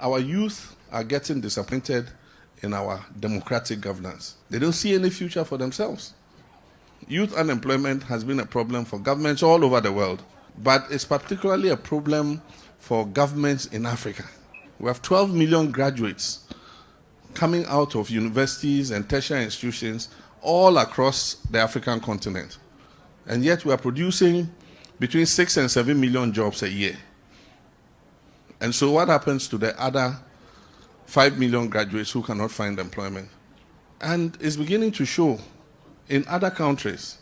our youth are getting disappointed in our democratic governance. They don't see any future for themselves. Youth unemployment has been a problem for governments all over the world, but it's particularly a problem for governments in Africa. We have 12 million graduates coming out of universities and tertiary institutions all across the African continent. And yet we are producing between 6 and 7 million jobs a year. And so what happens to the other 5 million graduates who cannot find employment? And it's beginning to show in other countries.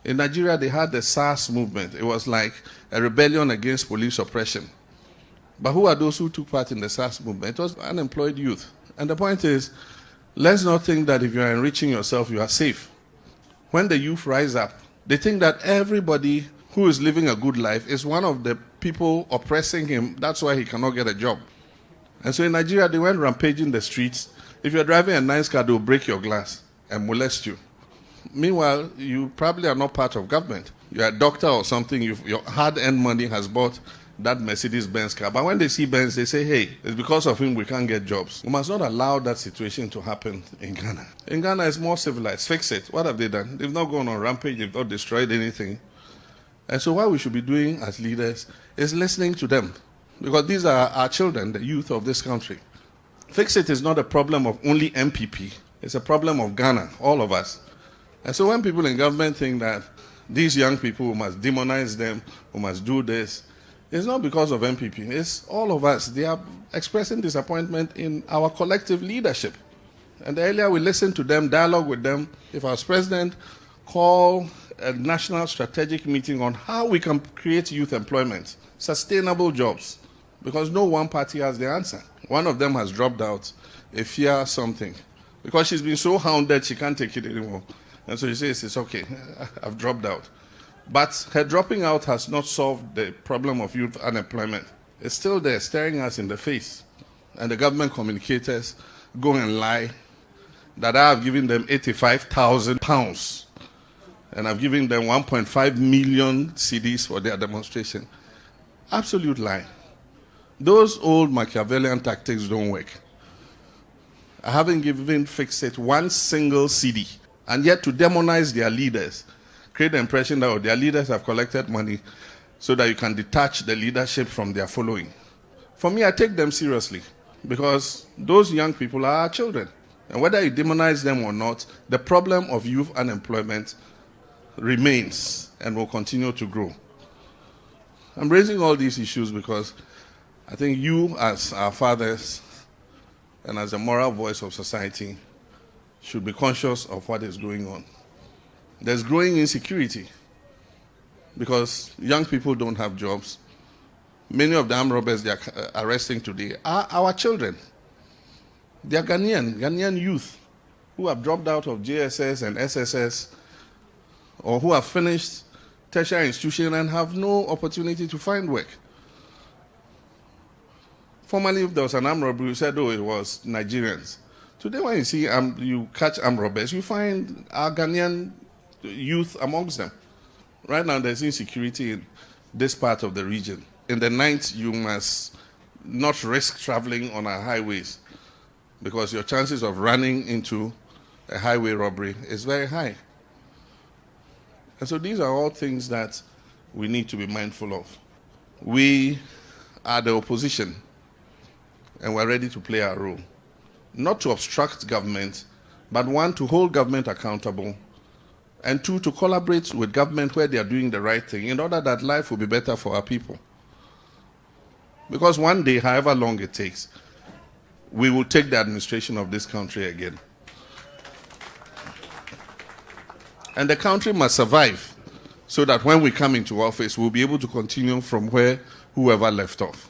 In Nigeria, they had the SARS movement. It was like a rebellion against police oppression. But who are those who took part in the SARS movement? It was unemployed youth. And the point is, let's not think that if you are enriching yourself, you are safe. When the youth rise up, they think that everybody who is living a good life is one of the people oppressing him. That's why he cannot get a job. And so in Nigeria, they went rampaging the streets. If you're driving a nice car, they'll break your glass and molest you. Meanwhile, you probably are not part of government. You're a doctor or something. Your hard-earned money has bought that Mercedes-Benz car. But when they see Benz, they say, hey, it's because of him we can't get jobs. We must not allow that situation to happen in Ghana. In Ghana, it's more civilized. Fix it. What have they done? They've not gone on rampage. They've not destroyed anything. And so what we should be doing as leaders is listening to them. Because these are our children, the youth of this country. Fix it is not a problem of only MPP. It's a problem of Ghana, all of us. And so when people in government think that these young people, we must demonize them, we must do this, it's not because of MPP. It's all of us. They are expressing disappointment in our collective leadership. And the earlier we listen to them, dialogue with them, if our president call a national strategic meeting on how we can create youth employment, sustainable jobs, because no one party has the answer. One of them has dropped out, a fear something, because she's been so hounded she can't take it anymore. And so she says, it's okay, I've dropped out. But her dropping out has not solved the problem of youth unemployment. It's still there, staring us in the face. And the government communicators go and lie that I have given them £85,000 and I've given them 1.5 million CDs for their demonstration. Absolute lie. Those old Machiavellian tactics don't work. I haven't given Fix It one single CD. And yet to demonize their leaders, create the impression that their leaders have collected money so that you can detach the leadership from their following. For me, I take them seriously because those young people are our children. And whether you demonize them or not, the problem of youth unemployment remains and will continue to grow. I'm raising all these issues because I think you, as our fathers and as a moral voice of society, should be conscious of what is going on. There's growing insecurity because young people don't have jobs. Many of the armed robbers they are arresting today are our children. They are Ghanaian youth who have dropped out of JSS and SSS or who have finished tertiary institution and have no opportunity to find work. Formerly, if there was an armed robbery, you said, oh, it was Nigerians. Today, when you see you catch armed robbers, you find our Ghanaian youth amongst them. Right now, there's insecurity in this part of the region. In the night, you must not risk traveling on our highways because your chances of running into a highway robbery is very high. And so these are all things that we need to be mindful of. We are the opposition, and we're ready to play our role. Not to obstruct government, but one, to hold government accountable, and two, to collaborate with government where they are doing the right thing in order that life will be better for our people. Because one day, however long it takes, we will take the administration of this country again. And the country must survive so that when we come into office, we'll be able to continue from where whoever left off.